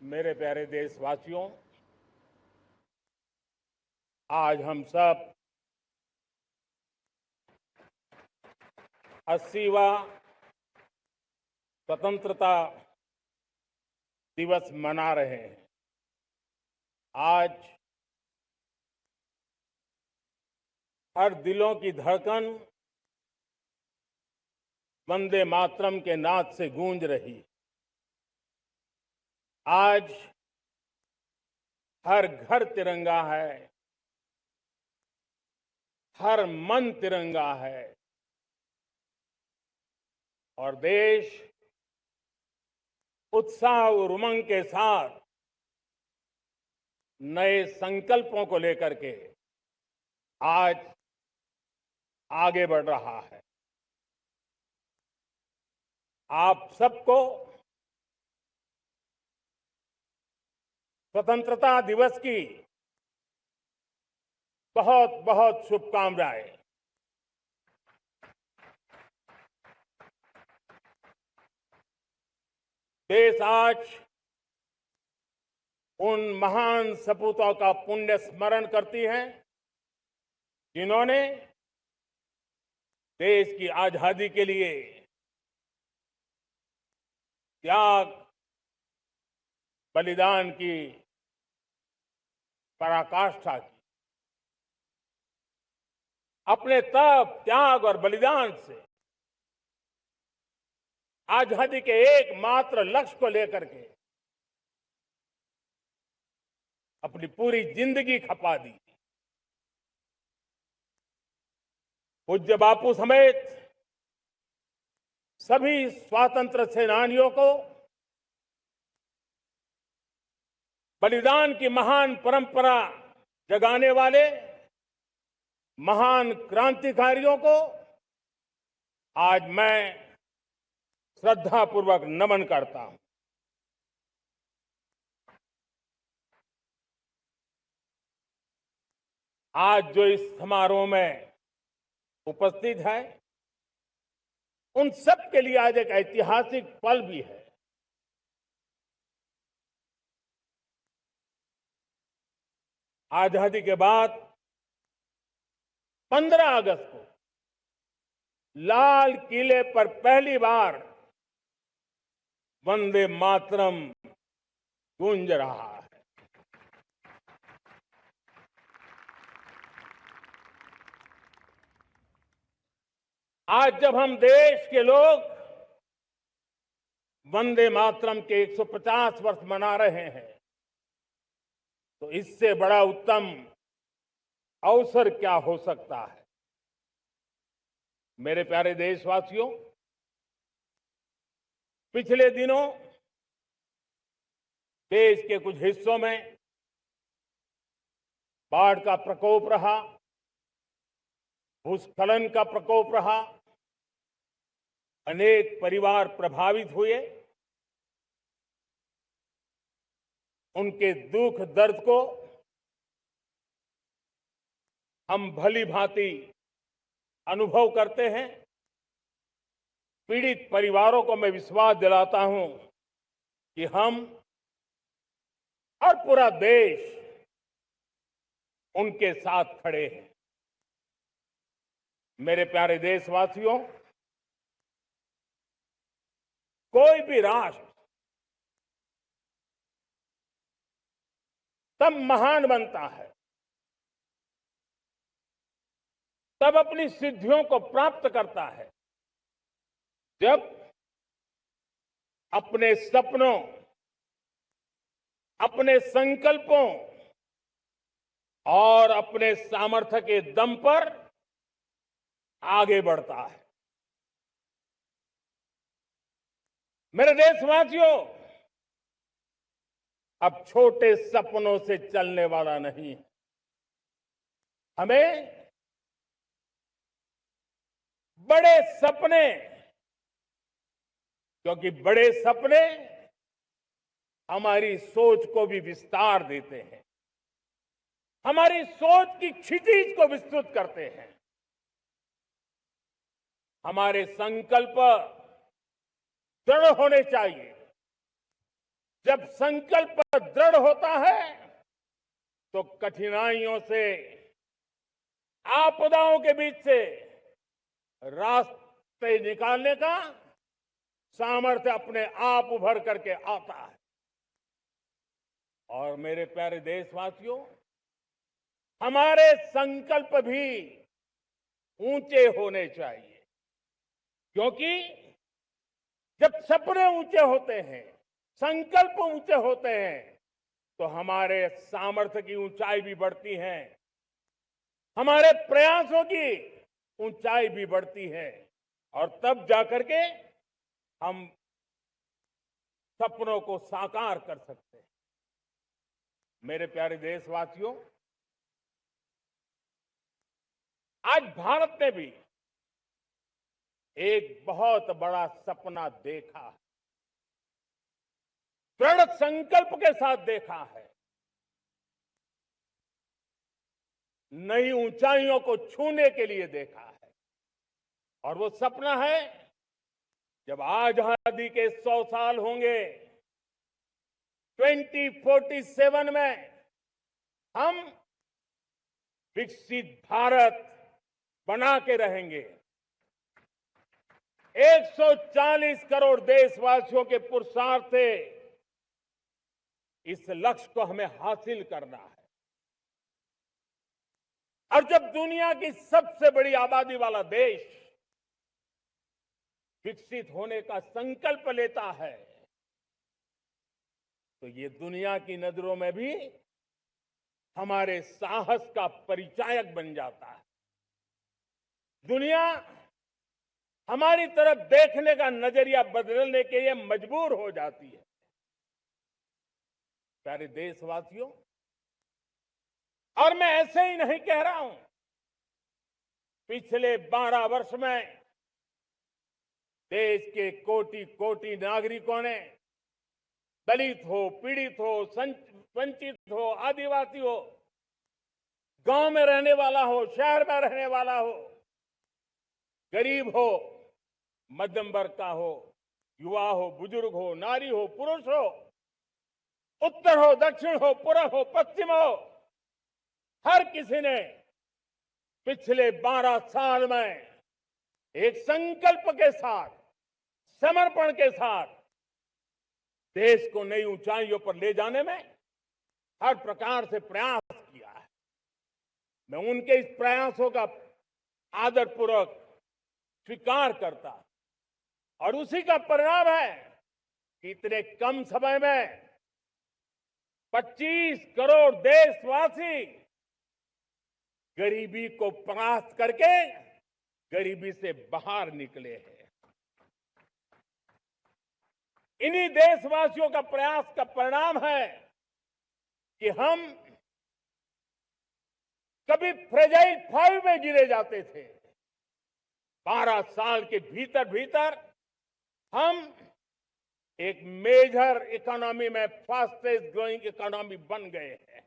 मेरे प्यारे देशवासियों, आज हम सब 80वां स्वतंत्रता दिवस मना रहे हैं। आज हर दिलों की धड़कन वंदे मातरम के नाद से गूंज रही। आज हर घर तिरंगा है, हर मन तिरंगा है और देश उत्साह और उमंग के साथ नए संकल्पों को लेकर के आज आगे बढ़ रहा है। आप सबको स्वतंत्रता दिवस की बहुत बहुत शुभकामनाएं। देश आज उन महान सपूतों का पुण्य स्मरण करती है जिन्होंने देश की आजादी के लिए त्याग बलिदान की पराकाष्ठा की। अपने तप, त्याग और बलिदान से आजादी के एकमात्र लक्ष्य को लेकर के अपनी पूरी जिंदगी खपा दी। पूज्य बापू समेत सभी स्वातंत्र्य सेनानियों को बलिदान की महान परंपरा जगाने वाले महान क्रांतिकारियों को आज मैं श्रद्धापूर्वक नमन करता हूं। आज जो इस समारोह में उपस्थित है उन सब के लिए आज एक ऐतिहासिक पल भी है। आजादी के बाद 15 अगस्त को लाल किले पर पहली बार वंदे मातरम गूंज रहा है। आज जब हम देश के लोग वंदे मातरम के 150 वर्ष मना रहे हैं तो इससे बड़ा उत्तम अवसर क्या हो सकता है। मेरे प्यारे देशवासियों, पिछले दिनों देश के कुछ हिस्सों में बाढ़ का प्रकोप रहा, भूस्खलन का प्रकोप रहा, अनेक परिवार प्रभावित हुए। उनके दुख दर्द को हम भली भांति अनुभव करते हैं। पीड़ित परिवारों को मैं विश्वास दिलाता हूं कि हम और पूरा देश उनके साथ खड़े हैं। मेरे प्यारे देशवासियों, कोई भी राष्ट्र तब महान बनता है, तब अपनी सिद्धियों को प्राप्त करता है जब अपने सपनों, अपने संकल्पों और अपने सामर्थ्य के दम पर आगे बढ़ता है। मेरे देशवासियों, अब छोटे सपनों से चलने वाला नहीं है। हमें बड़े सपने, क्योंकि बड़े सपने हमारी सोच को भी विस्तार देते हैं, हमारी सोच की क्षितिज को विस्तृत करते हैं। हमारे संकल्प दृढ़ होने चाहिए जब संकल्प दृढ़ होता है तो कठिनाइयों से, आपदाओं के बीच से रास्ते निकालने का सामर्थ्य अपने आप उभर करके आता है। और मेरे प्यारे देशवासियों, हमारे संकल्प भी ऊंचे होने चाहिए, क्योंकि जब सपने ऊंचे होते हैं, संकल्प ऊंचे होते हैं, तो हमारे सामर्थ्य की ऊंचाई भी बढ़ती है, हमारे प्रयासों की ऊंचाई भी बढ़ती है, और तब जाकर के हम सपनों को साकार कर सकते हैं। मेरे प्यारे देशवासियों, आज भारत ने भी एक बहुत बड़ा सपना देखा है, दृढ़ संकल्प के साथ देखा है, नई ऊंचाइयों को छूने के लिए देखा है। और वो सपना है, जब आजादी के 100 साल होंगे, 2047 में हम विकसित भारत बना के रहेंगे। 140 करोड़ देशवासियों के पुरुषार्थ से इस लक्ष्य को हमें हासिल करना है। और जब दुनिया की सबसे बड़ी आबादी वाला देश विकसित होने का संकल्प लेता है, तो ये दुनिया की नजरों में भी हमारे साहस का परिचायक बन जाता है। दुनिया हमारी तरफ देखने का नजरिया बदलने के लिए मजबूर हो जाती है। प्यारे देशवासियों, और मैं ऐसे ही नहीं कह रहा हूं, पिछले 12 वर्ष में देश के कोटि कोटि नागरिकों ने, दलित हो, पीड़ित हो, वंचित हो, आदिवासी हो, गांव में रहने वाला हो, शहर में रहने वाला हो, गरीब हो, मध्यम वर्ग का हो, युवा हो, बुजुर्ग हो, नारी हो, पुरुष हो, उत्तर हो, दक्षिण हो, पूर्व हो, पश्चिम हो, हर किसी ने पिछले 12 साल में एक संकल्प के साथ, समर्पण के साथ देश को नई ऊंचाइयों पर ले जाने में हर प्रकार से प्रयास किया है। मैं उनके इस प्रयासों का आदरपूर्वक स्वीकार करता, और उसी का परिणाम है कि इतने कम समय में 25 करोड़ देशवासी गरीबी को परास्त करके गरीबी से बाहर निकले हैं। इन्हीं देशवासियों का प्रयास का परिणाम है कि हम कभी फ्रेजाइल 5 में गिरे जाते थे। 12 साल के भीतर भीतर हम एक मेजर इकोनॉमी में फास्टेस्ट ग्रोइंग इकोनॉमी बन गए हैं।